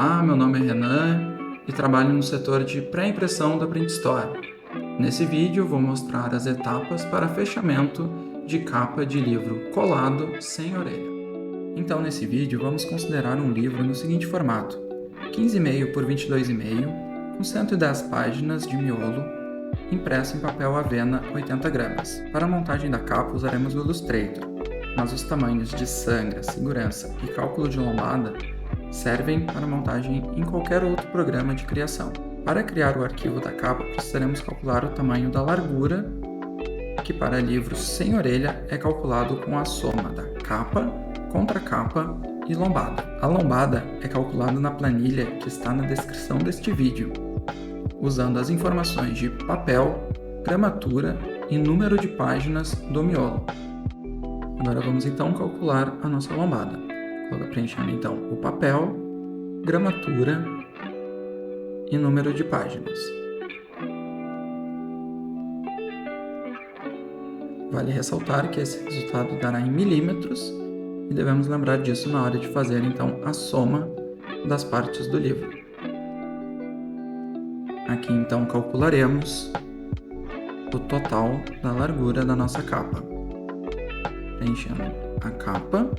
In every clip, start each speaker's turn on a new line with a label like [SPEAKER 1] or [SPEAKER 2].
[SPEAKER 1] Olá, meu nome é Renan e trabalho no setor de pré-impressão da Print Store. Nesse vídeo vou mostrar as etapas para fechamento de capa de livro colado sem orelha. Então nesse vídeo vamos considerar um livro no seguinte formato: 15,5 por 22,5, com 110 páginas de miolo, impresso em papel Avena 80 gramas. Para a montagem da capa usaremos o Illustrator, mas os tamanhos de sangra, segurança e cálculo de lombada servem para montagem em qualquer outro programa de criação. Para criar o arquivo da capa, precisaremos calcular o tamanho da largura, que para livros sem orelha é calculado com a soma da capa, contracapa e lombada. A lombada é calculada na planilha que está na descrição deste vídeo, usando as informações de papel, gramatura e número de páginas do miolo. Agora vamos então calcular a nossa lombada. Preenchendo então o papel, gramatura e número de páginas. Vale ressaltar que esse resultado dará em milímetros e devemos lembrar disso na hora de fazer então a soma das partes do livro. Aqui então calcularemos o total da largura da nossa capa, preenchendo a capa,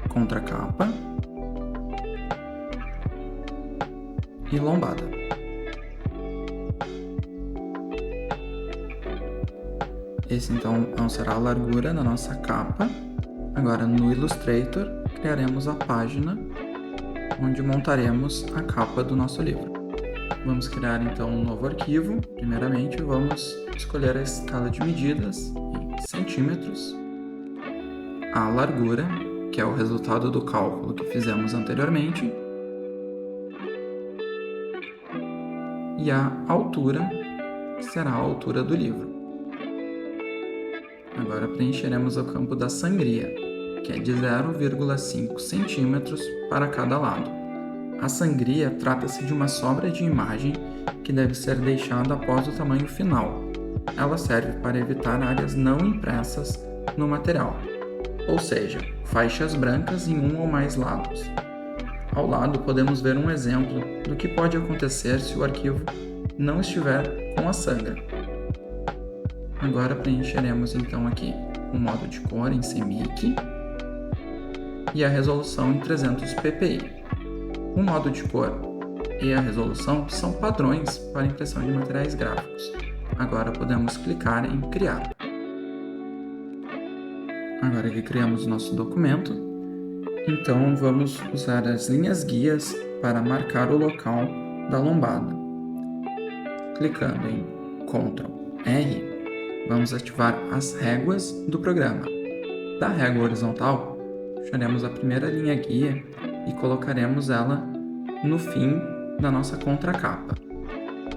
[SPEAKER 1] contracapa e lombada. Esse então será a largura da nossa capa. Agora no Illustrator criaremos a página onde montaremos a capa do nosso livro. Vamos criar então um novo arquivo. Primeiramente vamos escolher a escala de medidas em centímetros, a largura, que é o resultado do cálculo que fizemos anteriormente, e a altura, que será a altura do livro. Agora preencheremos o campo da sangria, que é de 0,5 centímetros para cada lado. A sangria trata-se de uma sobra de imagem que deve ser deixada após o tamanho final. Ela serve para evitar áreas não impressas no material, ou seja, faixas brancas em um ou mais lados. Ao lado podemos ver um exemplo do que pode acontecer se o arquivo não estiver com a sangra. Agora preencheremos então aqui o modo de cor em CMYK e a resolução em 300 ppi. O modo de cor e a resolução são padrões para impressão de materiais gráficos. Agora podemos clicar em Criar. Agora que criamos o nosso documento, então vamos usar as linhas guias para marcar o local da lombada. Clicando em Ctrl R, vamos ativar as réguas do programa. Da régua horizontal, puxaremos a primeira linha guia e colocaremos ela no fim da nossa contracapa.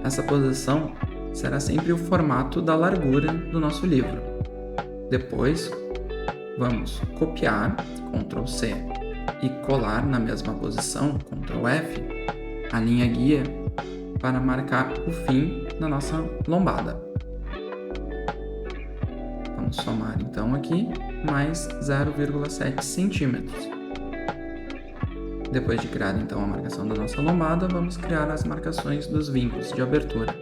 [SPEAKER 1] Essa posição será sempre o formato da largura do nosso livro. Depois, vamos copiar, Ctrl C, e colar na mesma posição, Ctrl F, a linha guia para marcar o fim da nossa lombada. Vamos somar então aqui mais 0,7 centímetros. Depois de criar então a marcação da nossa lombada, vamos criar as marcações dos vincos de abertura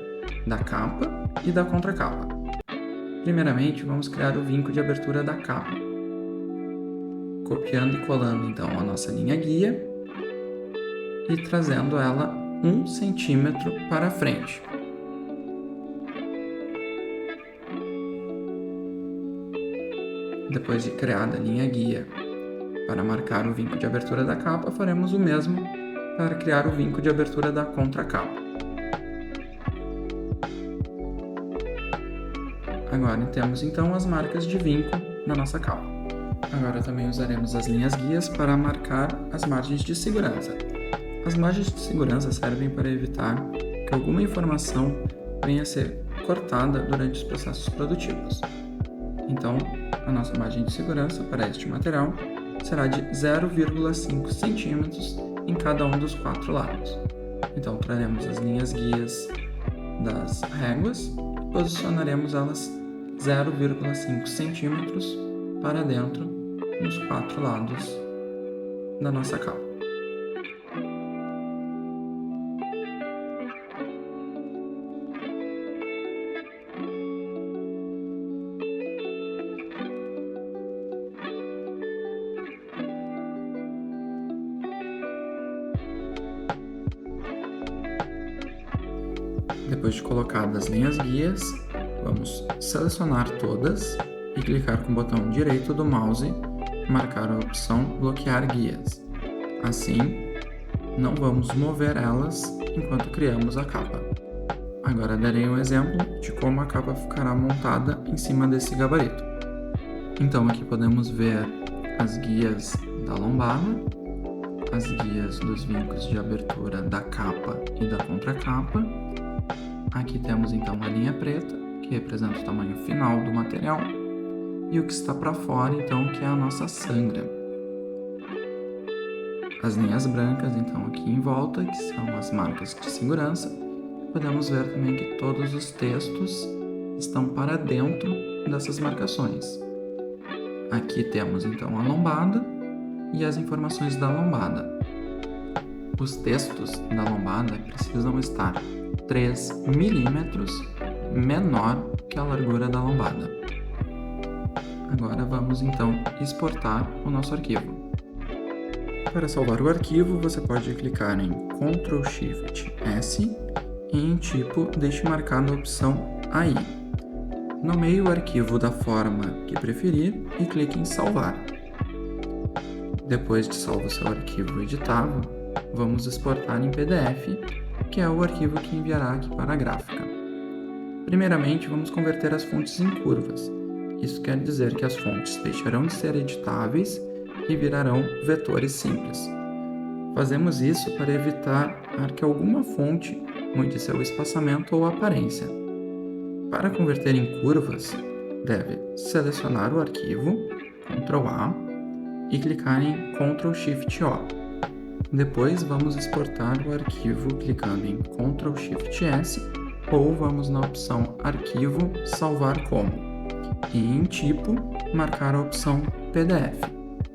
[SPEAKER 1] da capa e da contracapa. Primeiramente, vamos criar o vinco de abertura da capa, copiando e colando então a nossa linha guia e trazendo ela 1 centímetro para frente. Depois de criada a linha guia para marcar o vinco de abertura da capa, faremos o mesmo para criar o vinco de abertura da contracapa. Agora temos então as marcas de vinco na nossa capa. Agora também usaremos as linhas guias para marcar as margens de segurança. As margens de segurança servem para evitar que alguma informação venha a ser cortada durante os processos produtivos. Então, a nossa margem de segurança para este material será de 0,5 centímetros em cada um dos 4 lados. Então, traremos as linhas guias das réguas e posicionaremos elas 0,5 centímetros para dentro nos 4 lados da nossa capa. Depois de colocadas as linhas guias, vamos selecionar todas e clicar com o botão direito do mouse, marcar a opção bloquear guias. Assim, não vamos mover elas enquanto criamos a capa. Agora darei um exemplo de como a capa ficará montada em cima desse gabarito. Então aqui podemos ver as guias da lombada, as guias dos vincos de abertura da capa e da contracapa. Aqui temos então a linha preta, que representa o tamanho final do material, e o que está para fora, então, que é a nossa sangra. As linhas brancas, então, aqui em volta, que são as marcas de segurança. Podemos ver também que todos os textos estão para dentro dessas marcações. Aqui temos, então, a lombada e as informações da lombada. Os textos da lombada precisam estar 3 milímetros menor que a largura da lombada. Agora vamos então exportar o nosso arquivo. Para salvar o arquivo, você pode clicar em Ctrl+Shift+S e em tipo deixe marcada a opção AI. Nomeie o arquivo da forma que preferir e clique em salvar. Depois de salvo seu arquivo editável, vamos exportar em PDF, que é o arquivo que enviará aqui para a gráfica. Primeiramente, vamos converter as fontes em curvas. Isso quer dizer que as fontes deixarão de ser editáveis e virarão vetores simples. Fazemos isso para evitar que alguma fonte mude seu espaçamento ou aparência. Para converter em curvas, deve selecionar o arquivo, Ctrl A, e clicar em Ctrl+Shift+O. Depois vamos exportar o arquivo clicando em Ctrl+Shift+S ou vamos na opção Arquivo, Salvar como, e em Tipo, marcar a opção PDF.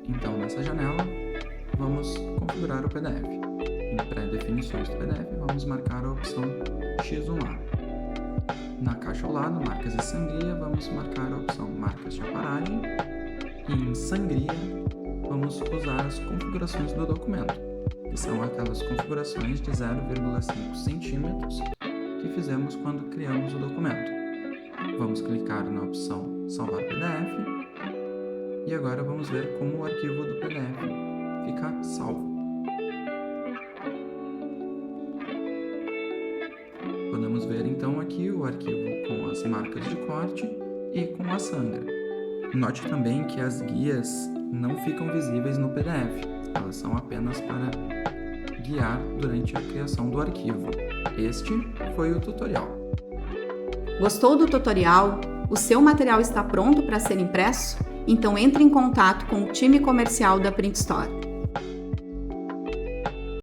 [SPEAKER 1] Então, nessa janela, vamos configurar o PDF. Em pré-definições do PDF, vamos marcar a opção X1A. Na caixa ao lado, Marcas e Sangria, vamos marcar a opção Marcas de Aparagem. E em Sangria, vamos usar as configurações do documento, que são aquelas configurações de 0,5 centímetros que fizemos quando criamos o documento. Vamos clicar na opção Salvar PDF e agora vamos ver como o arquivo do PDF fica salvo. Podemos ver então aqui o arquivo com as marcas de corte e com a sangra. Note também que as guias não ficam visíveis no PDF, elas são apenas para guiar durante a criação do arquivo. Este foi o tutorial.
[SPEAKER 2] Gostou do tutorial? O seu material está pronto para ser impresso? Então entre em contato com o time comercial da Print Store.